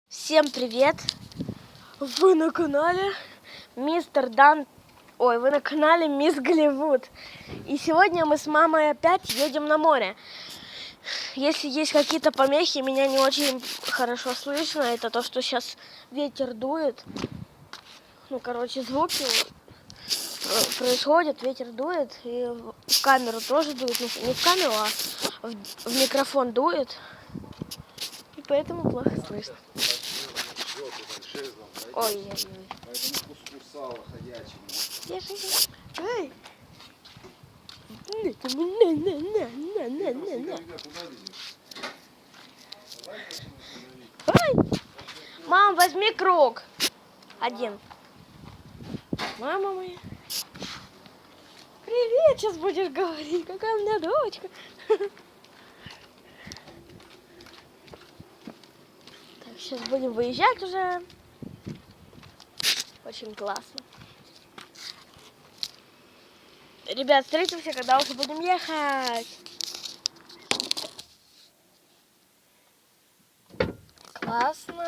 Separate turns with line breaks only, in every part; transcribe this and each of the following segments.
Всем привет! Вы на канале Мистер Дан... Ой, вы на канале Мисс Голливуд. И сегодня мы с мамой опять едем на море. Если есть какие-то помехи, меня не очень хорошо слышно. Это то, что сейчас ветер дует. Ну, короче, звуки происходят, ветер дует. И в камеру тоже дует. Ну, не в камеру, а в микрофон дует. И поэтому плохо слышно. Ой-ой-ой. Эй! Ой! Мам, возьми круг. Один. Мама моя. Привет, сейчас будешь говорить, какая у меня дочка. Так, сейчас будем выезжать уже. Очень классно. Ребят, встретимся, когда уже будем ехать. Классно.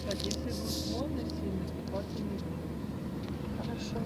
Так, если будет модно сильно, то пальцы не будет.
Хорошо.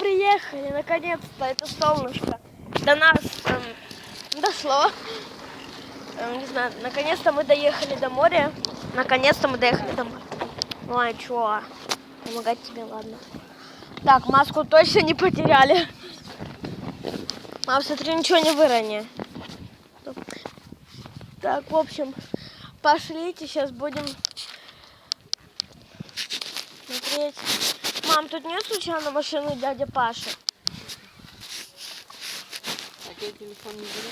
приехали, наконец-то, это солнышко до нас дошло. Не знаю, наконец-то мы доехали до моря. Наконец-то мы доехали до моря. Ой, чё? Помогать тебе, ладно. Так, маску точно не потеряли. Мам, смотри, ничего не вырони. Так, в общем, пошлите, сейчас будем смотреть. Мам, тут нет случайно машины дяди Паши?
Так, я телефон не беру.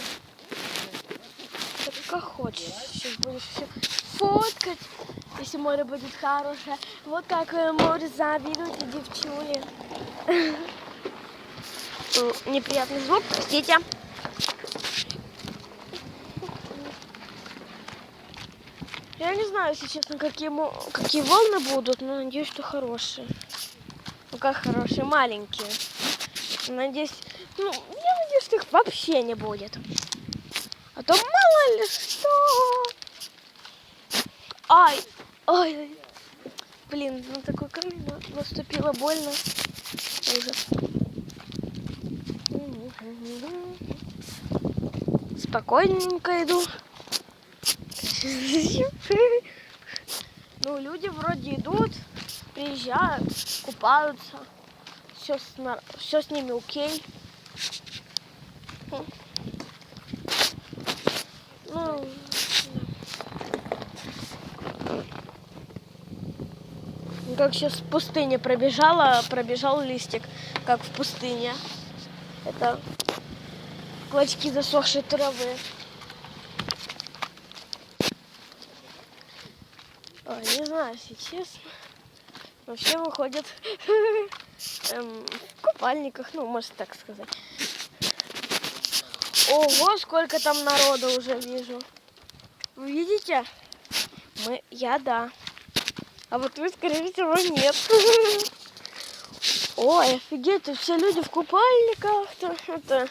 Так как хочешь. Сейчас будешь все фоткать, если море будет хорошее. Вот как море завидуют девчули. Неприятный звук, простите. Я не знаю, если честно, какие волны будут, но надеюсь, что хорошие. Ну как хорошие, маленькие. Надеюсь, я надеюсь, что их вообще не будет. А то мало ли что. Ай, ой, блин, на такой камень наступило больно. Ужас. Спокойненько иду. Ну, люди вроде идут, приезжают, купаются. Все с ними окей. Ну, как сейчас в пустыне пробежал листик, как в пустыне. Это клочки засохшей травы. Ой, не знаю, если честно. Но все выходят в купальниках, ну, можно так сказать. Ого, сколько там народа уже вижу. Вы видите? Да. А вот вы, скорее всего, нет. Ой, офигеть, тут все люди в купальниках. Это...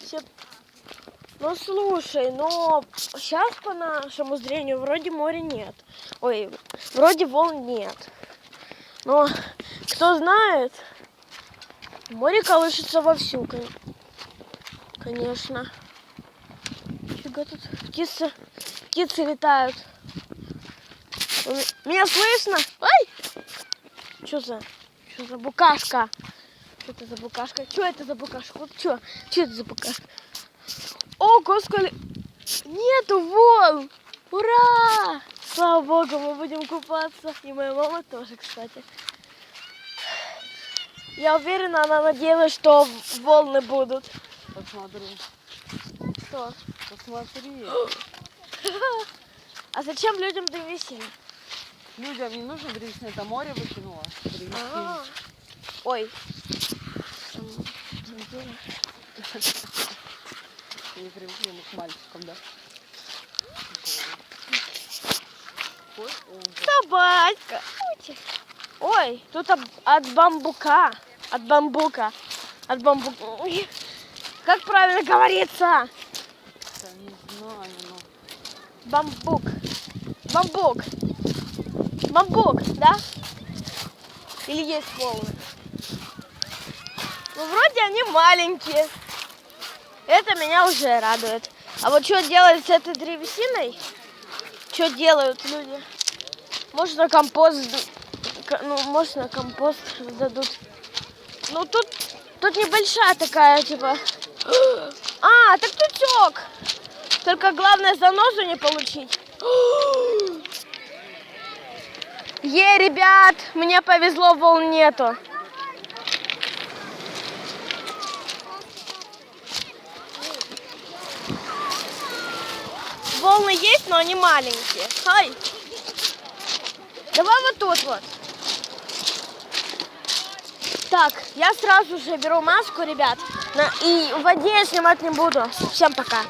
Все... Ну, слушай, но сейчас, по нашему зрению, вроде моря нет. Ой, вроде волн нет. Но, кто знает, море колышется вовсю, конечно. Фига тут птицы летают. Меня слышно? Ай! Что за букашка? Что это за букашка? Что это за букашка? Вот что это за букашка? Ого, сколько... Нету волн! Ура! Слава богу, мы будем купаться. И моя мама тоже, кстати. Я уверена, она надеялась, что волны будут.
Посмотри.
Что?
Посмотри.
А зачем людям древесина?
Людям не нужно древесина, это море выкинуло.
А-а-а. Ой.
Не привыкли мы к мальчикам, да?
Собачка. Ой, тут от бамбука. От бамбука. Как правильно говорится?
Да, не знаю, но...
Бамбук, да? Или есть волны? Ну, вроде они маленькие. Это меня уже радует. А вот что делать с этой древесиной? Что делают люди? Может, на компост сдадут. Ну, тут небольшая такая, типа... А, так тутек. Только главное занозу не получить. Ребят, мне повезло, волн нету. Волны есть, но они маленькие. Ай. Давай вот тут вот. Так, я сразу же беру маску, ребят. И в воде я снимать не буду. Всем пока.